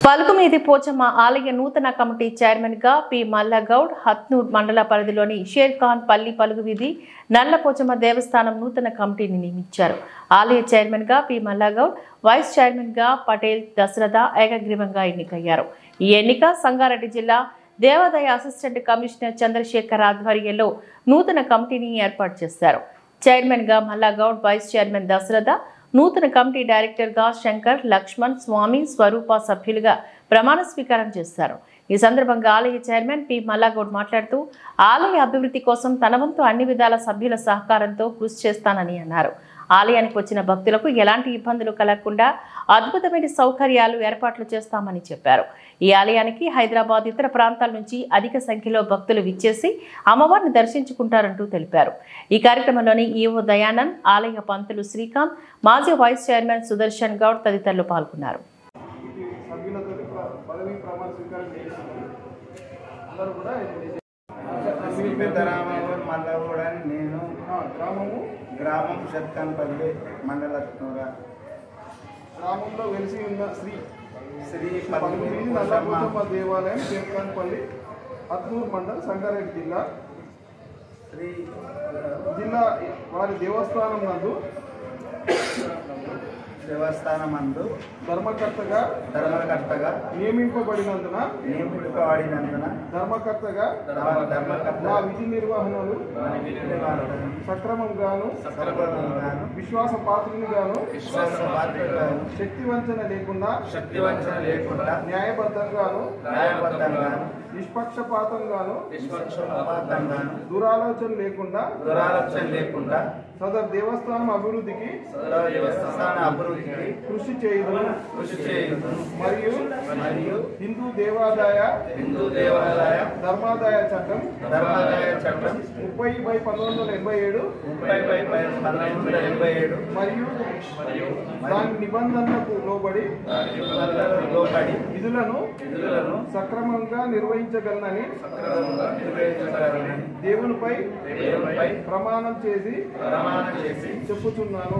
పలుకుమీది పోచమ్మ ఆలయ నూతన committee chairman గా పి మల్లగౌడ్ హత్నూర్ మండల పరిధిలోని షేర్ ఖాన్ పల్లి పలుగువీధి నల్లపోచమ్మ దేవస్థానం నూతన కమిటీని నియమించారు. ఆలయ చైర్మన్ గా పి మల్లగౌడ్, వైస్ చైర్మన్ గా పటేల్ దశరథ ఏకగ్రీవంగా ఎన్నికయ్యారు. ఈ ఎన్నిక సంగారెడ్డి జిల్లా దేవాదాయ అసిస్టెంట్ కమిషనర్ చంద్రశేఖర్ ఆధ్వర్యంలో నూతన కమిటీని ఏర్పాటు చేశారు. చైర్మన్ గా మల్లగౌడ్, వైస్ చైర్మన్ దశరథ, నూతన కమిటీ డైరెక్టర్ గా శంకర్, లక్ష్మణ్, స్వామి, స్వరూప సభ్యులుగా ప్రమాణ స్వీకారం చేశారు. ఈ సందర్భంగా ఆలయ చైర్మన్ పి మల్లగౌడ్ మాట్లాడుతూ ఆలయ అభివృద్ధి కోసం తన వంతు అన్ని విధాల సభ్యుల సహకారంతో కృషి చేస్తానని అన్నారు. ఆలయానికి వచ్చిన భక్తులకు ఎలాంటి ఇబ్బందులు కలగకుండా అద్భుతమైన సౌకర్యాలు ఏర్పాట్లు చేస్తామని చెప్పారు. ఈ ఆలయానికి హైదరాబాద్, ఇతర ప్రాంతాల నుంచి అధిక సంఖ్యలో భక్తులు విచ్చేసి అమ్మవారిని దర్శించుకుంటారంటూ తెలిపారు. ఈ కార్యక్రమంలోని ఈవో దయానంద్, ఆలయ పంతులు శ్రీకాంత్, మాజీ వైస్ చైర్మన్ సుదర్శన్ గౌడ్ తదితరులు పాల్గొన్నారు. గ్రామం షట్కాన్పల్లి మండల గ్రామంలో వెలిసి ఉన్న శ్రీ పలుకుమీది నల్లపోచమ్మ దేవాలయం షట్కాన్పల్లి హత్నూర్ మండల్ సంగారెడ్డి జిల్లా వారి దేవస్థానం నందు ధర్మకర్తగా నియమింపబడినందున ధర్మకర్తగా నా విధి నిర్వహణలు సక్రమంగాను విశ్వాసపాత్రునిగాను శక్తివంచన లేకుండా న్యాయబద్ధంగాను నిష్పక్షపాతంగాను దురాలోచన లేకుండా సదర్ దేవస్థానం అభివృద్ధికి కృషి చేయుదును మరియు హిందూ దేవాదాయ ధర్మాదాయ చట్టం 30/1987 మరియు దాని నిబంధనలకు లోబడి విధులను సక్రమంగా నిర్వహించగలనని దేవునిపై ప్రమాణం చేసి చెప్పుచున్నాను.